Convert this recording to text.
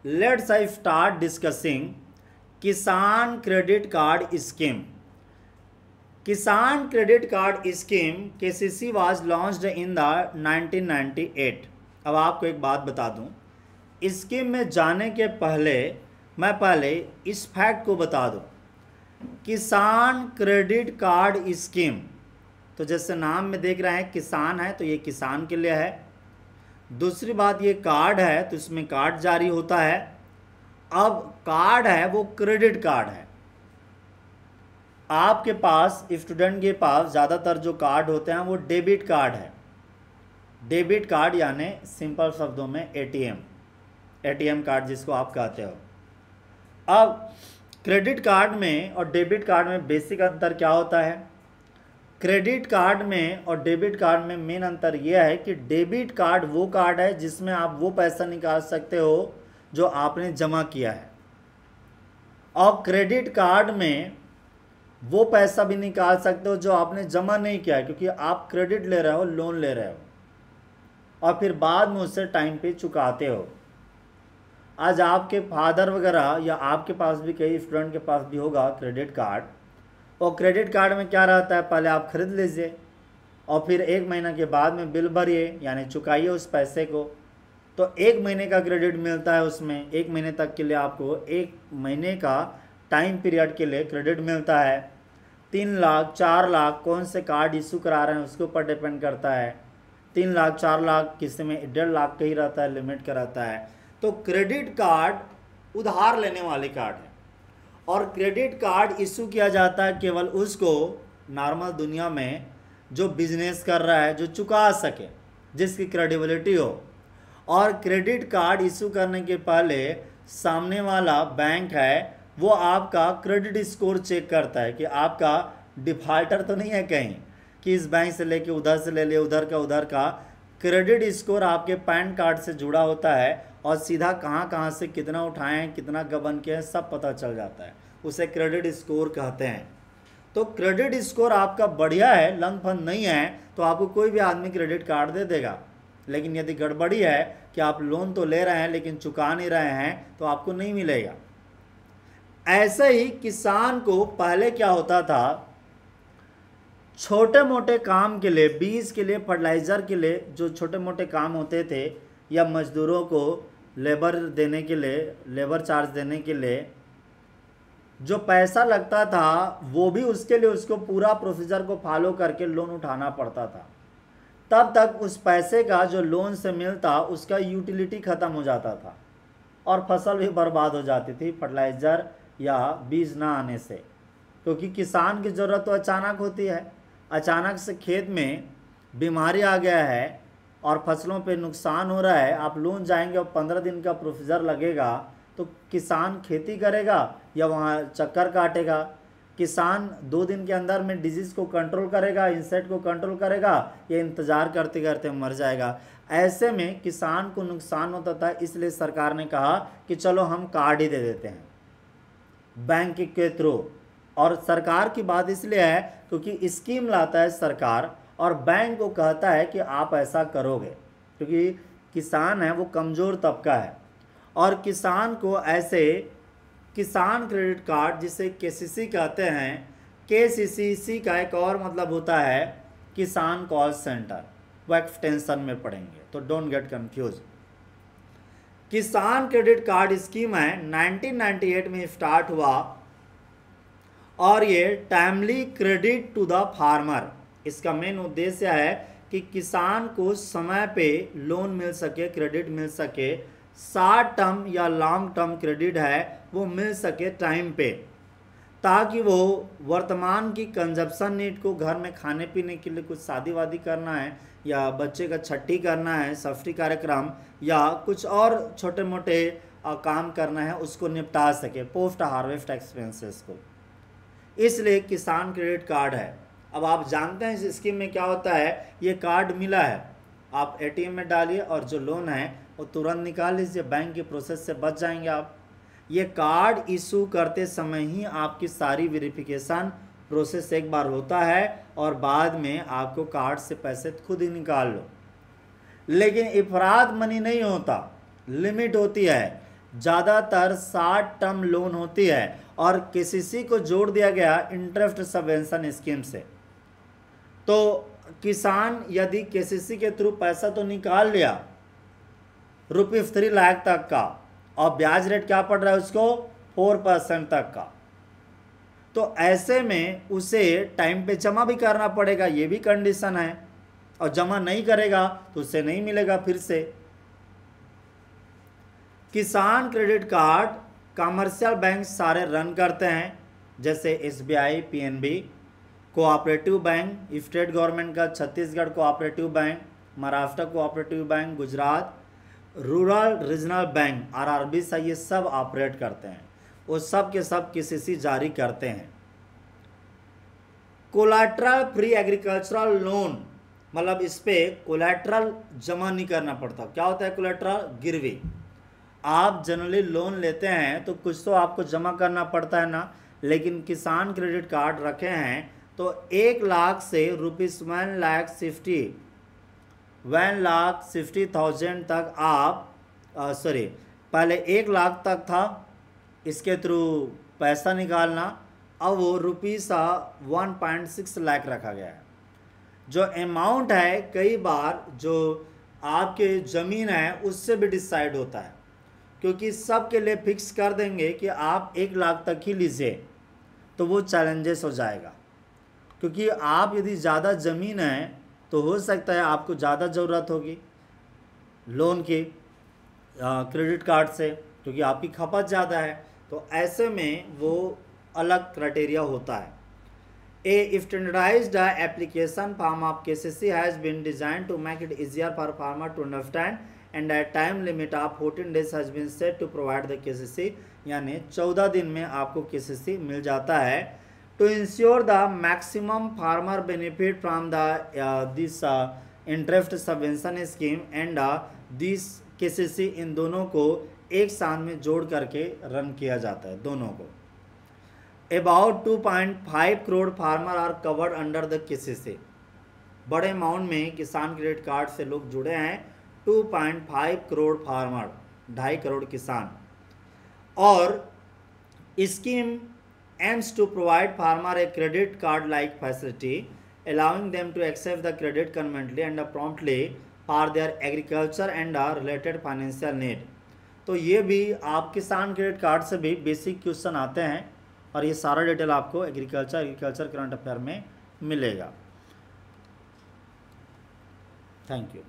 Let's I start discussing किसान credit card scheme. किसान credit card scheme KCC was launched in the 1998। अब आपको एक बात बता दूं, स्कीम में जाने के पहले मैं इस फैक्ट को बता दूं, किसान क्रेडिट कार्ड स्कीम, तो जैसे नाम में देख रहे हैं किसान है तो ये किसान के लिए है। दूसरी बात, ये कार्ड है तो इसमें कार्ड जारी होता है। अब कार्ड है वो क्रेडिट कार्ड है। आपके पास, स्टूडेंट के पास ज़्यादातर जो कार्ड होते हैं वो डेबिट कार्ड है। डेबिट कार्ड यानी सिंपल शब्दों में एटीएम कार्ड जिसको आप कहते हो। अब क्रेडिट कार्ड में और डेबिट कार्ड में बेसिक अंतर क्या होता है? क्रेडिट कार्ड में और डेबिट कार्ड में मेन अंतर यह है कि डेबिट कार्ड वो कार्ड है जिसमें आप वो पैसा निकाल सकते हो जो आपने जमा किया है, और क्रेडिट कार्ड में वो पैसा भी निकाल सकते हो जो आपने जमा नहीं किया है, क्योंकि आप क्रेडिट ले रहे हो, लोन ले रहे हो, और फिर बाद में उसे टाइम पे चुकाते हो। आज आपके फादर वगैरह या आपके पास भी, कई स्टूडेंट के पास भी होगा क्रेडिट कार्ड, और क्रेडिट कार्ड में क्या रहता है, पहले आप खरीद लीजिए और फिर 1 महीना के बाद में बिल भरिए, यानी चुकाइए उस पैसे को, तो 1 महीने का क्रेडिट मिलता है उसमें। 1 महीने तक के लिए आपको 1 महीने का टाइम पीरियड के लिए क्रेडिट मिलता है। 3 लाख 4 लाख कौन से कार्ड इशू करा रहे हैं उसके ऊपर डिपेंड करता है। 3 लाख 4 लाख, किसी में 1.5 लाख का ही रहता है, लिमिट का रहता है। तो क्रेडिट कार्ड उधार लेने वाले कार्ड है, और क्रेडिट कार्ड इशू किया जाता है केवल उसको, नॉर्मल दुनिया में जो बिजनेस कर रहा है, जो चुका सके, जिसकी क्रेडिबिलिटी हो। और क्रेडिट कार्ड इशू करने के पहले सामने वाला बैंक है वो आपका क्रेडिट स्कोर चेक करता है कि आपका डिफॉल्टर तो नहीं है कहीं, कि इस बैंक से लेके उधर से ले लिया, उधर का क्रेडिट स्कोर आपके पैन कार्ड से जुड़ा होता है, और सीधा कहाँ से कितना उठाए हैं, कितना गबन किए हैं, सब पता चल जाता है। उसे क्रेडिट स्कोर कहते हैं। तो क्रेडिट स्कोर आपका बढ़िया है, लंग फंद नहीं है, तो आपको कोई भी आदमी क्रेडिट कार्ड दे देगा। लेकिन यदि गड़बड़ी है कि आप लोन तो ले रहे हैं लेकिन चुका नहीं रहे हैं, तो आपको नहीं मिलेगा। ऐसे ही किसान को पहले क्या होता था, छोटे मोटे काम के लिए, बीज के लिए, फर्टिलाइज़र के लिए जो छोटे मोटे काम होते थे, या मजदूरों को लेबर देने के लिए, लेबर चार्ज देने के लिए जो पैसा लगता था, वो भी उसके लिए उसको पूरा प्रोसीजर को फॉलो करके लोन उठाना पड़ता था। तब तक उस पैसे का जो लोन से मिलता उसका यूटिलिटी ख़त्म हो जाता था, और फसल भी बर्बाद हो जाती थी फर्टिलाइज़र या बीज ना आने से। क्योंकि किसान की ज़रूरत तो अचानक होती है, अचानक से खेत में बीमारी आ गया है और फसलों पे नुकसान हो रहा है, आप लोन जाएंगे और 15 दिन का प्रोसीजर लगेगा, तो किसान खेती करेगा या वहाँ चक्कर काटेगा? किसान 2 दिन के अंदर में डिजीज़ को कंट्रोल करेगा, इंसेक्ट को कंट्रोल करेगा, या इंतज़ार करते करते मर जाएगा? ऐसे में किसान को नुकसान होता था। इसलिए सरकार ने कहा कि चलो हम कार्ड ही दे देते हैं बैंक के थ्रू। और सरकार की बात इसलिए है क्योंकि स्कीम लाता है सरकार, और बैंक को कहता है कि आप ऐसा करोगे, क्योंकि किसान है वो कमज़ोर तबका है। और किसान को ऐसे किसान क्रेडिट कार्ड, जिसे केसीसी कहते हैं, केसीसी का एक और मतलब होता है किसान कॉल सेंटर, वो एक्सटेंशन में पढ़ेंगे, तो डोंट गेट कंफ्यूज। किसान क्रेडिट कार्ड स्कीम है 1998 में स्टार्ट हुआ, और ये timely credit to the farmer, इसका मेन उद्देश्य है कि किसान को समय पे लोन मिल सके, क्रेडिट मिल सके, शॉर्ट टर्म या लॉन्ग टर्म क्रेडिट है वो मिल सके टाइम पे, ताकि वो वर्तमान की कंजप्शन नीड को, घर में खाने पीने के लिए कुछ शादी वादी करना है, या बच्चे का छठी करना है, षष्ठी कार्यक्रम, या कुछ और छोटे मोटे काम करना है, उसको निपटा सके, पोस्ट हार्वेस्ट एक्सपेंसेस को। इसलिए किसान क्रेडिट कार्ड है। अब आप जानते हैं इस स्कीम में क्या होता है, ये कार्ड मिला है, आप एटीएम में डालिए और जो लोन है वो तुरंत निकाल लीजिए, बैंक की प्रोसेस से बच जाएंगे आप। ये कार्ड इशू करते समय ही आपकी सारी वेरिफिकेशन प्रोसेस एक बार होता है, और बाद में आपको कार्ड से पैसे खुद ही निकाल लो। लेकिन इफरात मनी नहीं होता, लिमिट होती है। ज़्यादातर शॉर्ट टर्म लोन होती है और केसीसी को जोड़ दिया गया इंटरेस्ट सबवेंशन स्कीम से। तो किसान यदि केसीसी के थ्रू पैसा तो निकाल लिया ₹3 लाख तक का, और ब्याज रेट क्या पड़ रहा है उसको 4% तक का, तो ऐसे में उसे टाइम पे जमा भी करना पड़ेगा, ये भी कंडीशन है, और जमा नहीं करेगा तो उसे नहीं मिलेगा फिर से। किसान क्रेडिट कार्ड कमर्शियल बैंक सारे रन करते हैं, जैसे SBI, PNB, cooperative bank, state government का Chhattisgarh cooperative bank, Maharashtra cooperative bank, Gujarat rural regional bank RRB से ये सब ऑपरेट करते हैं, वो सब के सब केसीसी जारी करते हैं। कोलैटरल फ्री एग्रीकल्चरल लोन, मतलब इस पे कोलैटरल जमा नहीं करना पड़ता। क्या होता है कोलैटरल? गिरवी। आप जनरली लोन लेते हैं तो कुछ तो आपको जमा करना पड़ता है ना, लेकिन किसान क्रेडिट कार्ड रखे हैं तो 1 लाख से ₹1,60,000 तक आप पहले 1 लाख तक था इसके थ्रू पैसा निकालना, अब वो ₹1.6 लाख रखा गया है। जो अमाउंट है कई बार जो आपके ज़मीन है उससे भी डिसाइड होता है, क्योंकि सब के लिए फिक्स कर देंगे कि आप 1 लाख तक ही लीजिए तो वो चैलेंजेस हो जाएगा, क्योंकि आप यदि ज़्यादा ज़मीन है तो हो सकता है आपको ज़्यादा ज़रूरत होगी लोन की क्रेडिट कार्ड से, क्योंकि आपकी खपत ज़्यादा है, तो ऐसे में वो अलग क्राइटेरिया होता है। A standardized application form of KCC has been designed to make it easier for farmer to understand, and a time limit of 14 days has been set to provide the KCC, यानी 14 दिन में आपको KCC मिल जाता है। To ensure the maximum farmer benefit from the this interest subvention scheme and this KCC, इन दोनों को एक साथ में जोड़ करके रन किया जाता है दोनों को। About 2.5 crore farmer are covered under the KCC, बड़े अमाउंट में किसान क्रेडिट कार्ड से लोग जुड़े हैं। 2.5 करोड़ फार्मर, 2.5 करोड़ किसान। और scheme aims to provide farmer a credit card like facility, allowing them to access the credit conveniently and promptly for their agriculture and related financial need। तो ये भी आप किसान क्रेडिट कार्ड से भी बेसिक क्वेश्चन आते हैं, और ये सारा डिटेल आपको एग्रीकल्चर करंट अफेयर में मिलेगा। Thank you.